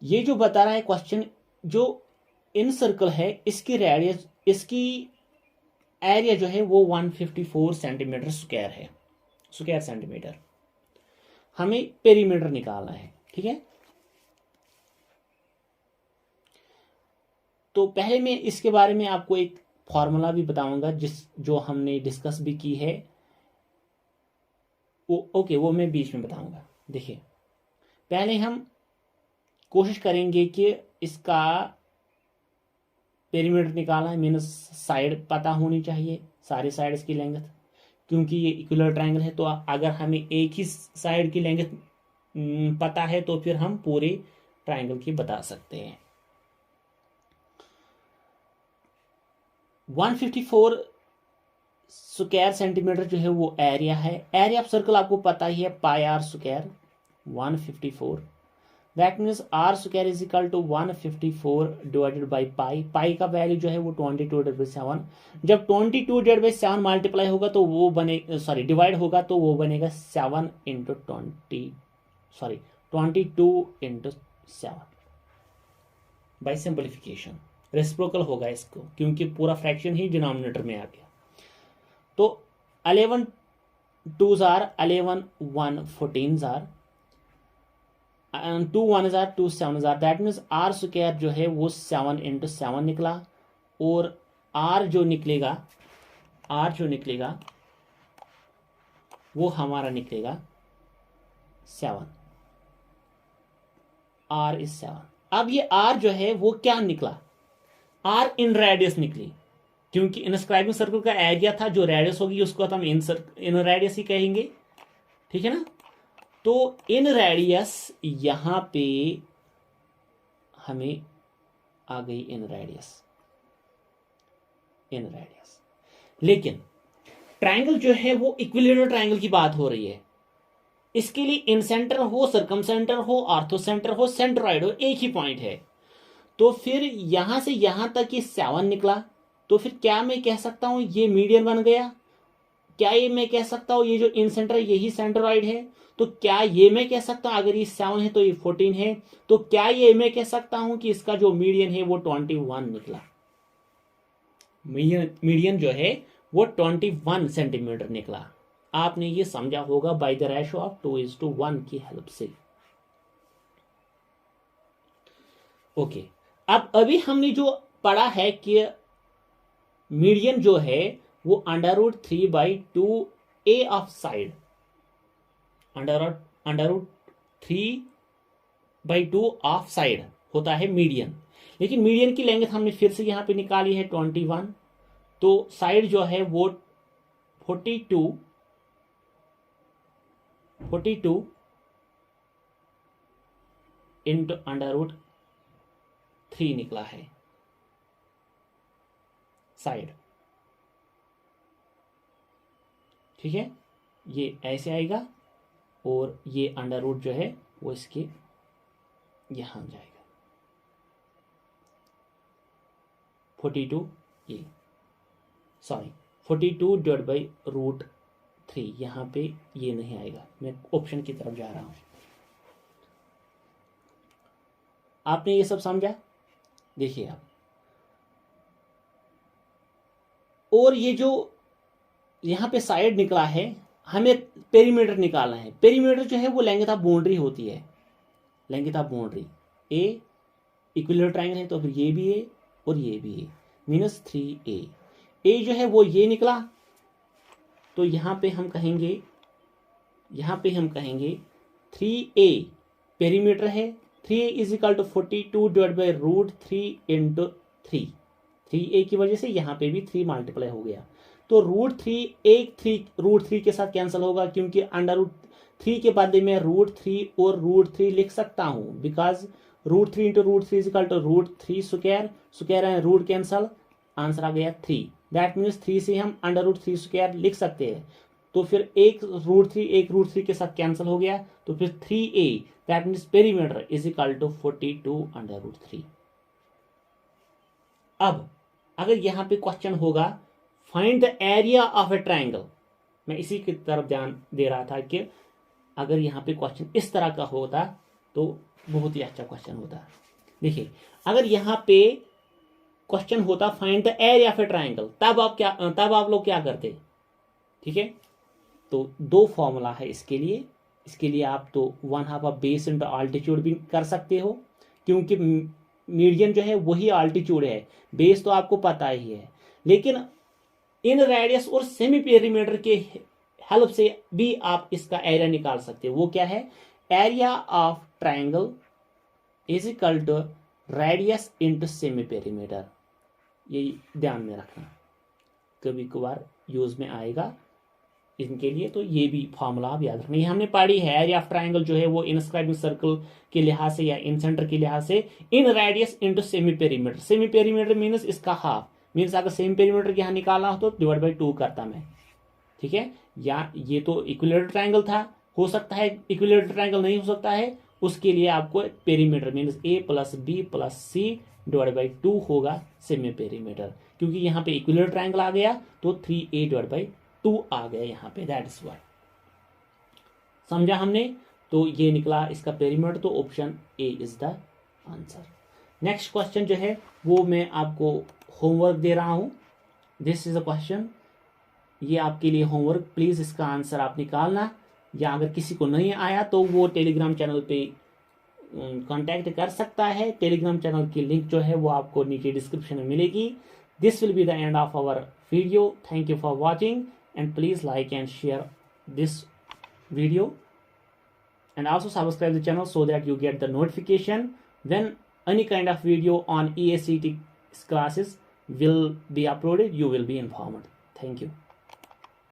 ये जो बता रहा है क्वेश्चन, जो इन सर्कल है इसकी रेडियस, इसकी एरिया जो है वो 154 सेंटीमीटर स्क्वायर है, स्क्वायर सेंटीमीटर। हमें पेरीमीटर निकालना है। ठीक है, तो पहले मैं इसके बारे में आपको एक फॉर्मूला भी बताऊंगा जो हमने डिस्कस भी की है, वो मैं बीच में बताऊंगा। देखिए पहले हम कोशिश करेंगे कि इसका पेरीमीटर निकालना है, मीन्स साइड पता होनी चाहिए, सारे साइड्स की लेंथ, क्योंकि ये इक्विलेटरल ट्राइंगल है। तो अगर हमें एक ही साइड की लेंथ पता है तो फिर हम पूरे ट्राइंगल की बता सकते हैं। 154 स्क्वायर सेंटीमीटर जो है वो एरिया है। एरिया ऑफ सर्कल आपको पता ही है, pi r square 154। That means r square is equal to 154 divided by pi. Pi का वैल्यू जो है वो 22/7। जब 22/7 मल्टीप्लाई होगा तो वो बने, सॉरी डिवाइड होगा तो वो बनेगा 7 इंटू 22/7 बाई सिंपलीफिकेशन। रेसिप्रोकल होगा इसको क्योंकि पूरा फ्रैक्शन ही डिनोमिनेटर में आ गया। तो 11 2s are 11 1 14s are 2 1s are 2 7s are। That means r square जो है वो 7 इंटू 7 निकला, और आर जो निकलेगा वो हमारा निकलेगा 7। R is 7। अब ये आर जो है वो क्या निकला, आर इन रेडियस निकली, क्योंकि इनस्क्राइबिंग सर्कल का एरिया था, जो रेडियस होगी उसको तो हम इन रेडियस ही कहेंगे, ठीक है ना। तो इन रेडियस यहां पे हमें आ गई इन रेडियस। लेकिन ट्रायंगल जो है वो इक्विलेटरल ट्रायंगल की बात हो रही है। इसके लिए इन सेंटर हो, सर्कम सेंटर हो, आर्थो सेंटर हो, सेंट्रॉइड हो, एक ही पॉइंट है। तो फिर यहां से यहां तक ये 7 निकला, तो फिर क्या मैं कह सकता हूं ये मीडियन बन गया? क्या ये मैं कह सकता हूं ये जो इन सेंटर यही सेंट्रॉइड है? तो क्या ये मैं कह सकता हूं अगर ये 7 है तो ये 14 है, तो क्या ये मैं कह सकता हूं कि इसका जो मीडियन है वो 21 निकला? मीडियन जो है वो 21 सेंटीमीटर निकला। आपने ये समझा होगा बाय द रेशो ऑफ 2:1 की हेल्प से। ओके, अब अभी हमने जो पढ़ा है कि मीडियन जो है वो √3/2a of side, √3/2 of side होता है मीडियन। लेकिन मीडियन की लेंथ हमने फिर से यहां पे निकाली है 21, तो साइड जो है वो 42 इंटू √3 निकला है साइड, ठीक है। ये ऐसे आएगा और ये अंडर रूट जो है वो इसके यहां जाएगा 42 ये, सॉरी 42 डिवाइड बाई √3। यहां पे ये नहीं आएगा, मैं ऑप्शन की तरफ जा रहा हूं। आपने ये सब समझा? देखिए आप, और ये जो यहां पे साइड निकला है, हमें पेरीमीटर निकालना है। पेरीमीटर जो है वो लेंथ ऑफ बाउंड्री होती है, length of boundary. A equilateral triangle है तो फिर ये भी ए और ये भी ए, -3a। ए जो है वो ये निकला, तो यहां पे हम कहेंगे 3a पेरीमीटर है। 3a is equal to 42 divide by √3 into 3a की वजह से यहां पे भी 3 मल्टीप्लाई हो गया। तो √3 के साथ कैंसिल होगा, क्योंकि √3 के बदले में √3 और √3 लिख सकता हूं, because √3 into √3 is equal to √3 square है, रूट कैंसल, आंसर आ गया 3। दैट मीन्स 3 से हम √3 स्क्वायर लिख सकते हैं। तो फिर एक √3 के साथ कैंसिल हो गया, तो फिर 3a that means perimeter is equal to 42/√3। अब अगर यहां पे क्वेश्चन होगा find the area of a triangle, मैं इसी की तरफ ध्यान दे रहा था कि अगर यहां पे क्वेश्चन इस तरह का होता तो बहुत ही अच्छा क्वेश्चन होता। देखिए, अगर यहां पे क्वेश्चन होता find the area of a triangle, तब आप लोग क्या करते? ठीक है, तो 2 फॉर्मूला है इसके लिए आप तो 1/2 ऑफ बेस इंटू आल्टीट्यूड भी कर सकते हो, क्योंकि मीडियन जो है वही आल्टीट्यूड है, बेस तो आपको पता ही है। लेकिन इन रेडियस और सेमी पेरीमीटर के हेल्प से भी आप इसका एरिया निकाल सकते हो। वो क्या है? Area of triangle is equal to radius into semi perimeter. ये ध्यान में रखना, कभी कभार यूज में आएगा इनके लिए, तो ये भी फॉर्मूला आप याद रखना। ये हमने पढ़ी है, एरिया ऑफ ट्रायंगल जो है वो इनस्क्राइबिंग सर्कल के लिहाज से या इन सेंटर के लिहाज से इन radius into semi perimeter. Semi perimeter means इसका हाफ, मीन्स अगर सेम पेरीमीटर यहाँ निकालना हो तो डिवाइड बाई 2 करता मैं, ठीक है। या ये तो इक्विलेटरल ट्रायंगल था, हो सकता है इक्विलेटरल ट्रायंगल नहीं हो सकता है, उसके लिए आपको perimeter means a plus b plus c divide by 2 होगा सेमी पेरीमीटर, क्योंकि यहाँ पे इक्विलेटरल ट्रायंगल आ गया तो 3a डिवाइड बाई 2 आ गया यहाँ पे, दैट इज व्हाई। समझा हमने? तो ये निकला इसका पेरीमीटर, तो option A is the answer. Next question जो है वो मैं आपको होमवर्क दे रहा हूं। दिस इज अ क्वेश्चन, ये आपके लिए होमवर्क, प्लीज इसका आंसर आप निकालना, या अगर किसी को नहीं आया तो वो टेलीग्राम चैनल पे कांटेक्ट कर सकता है। टेलीग्राम चैनल की लिंक जो है वो आपको नीचे डिस्क्रिप्शन में मिलेगी। This will be the end of our video. Thank you for watching and please like and share this video, and also subscribe the channel so that you get the notification when any kind of video on EACT classes will be uploaded. You will be informed. Thank you.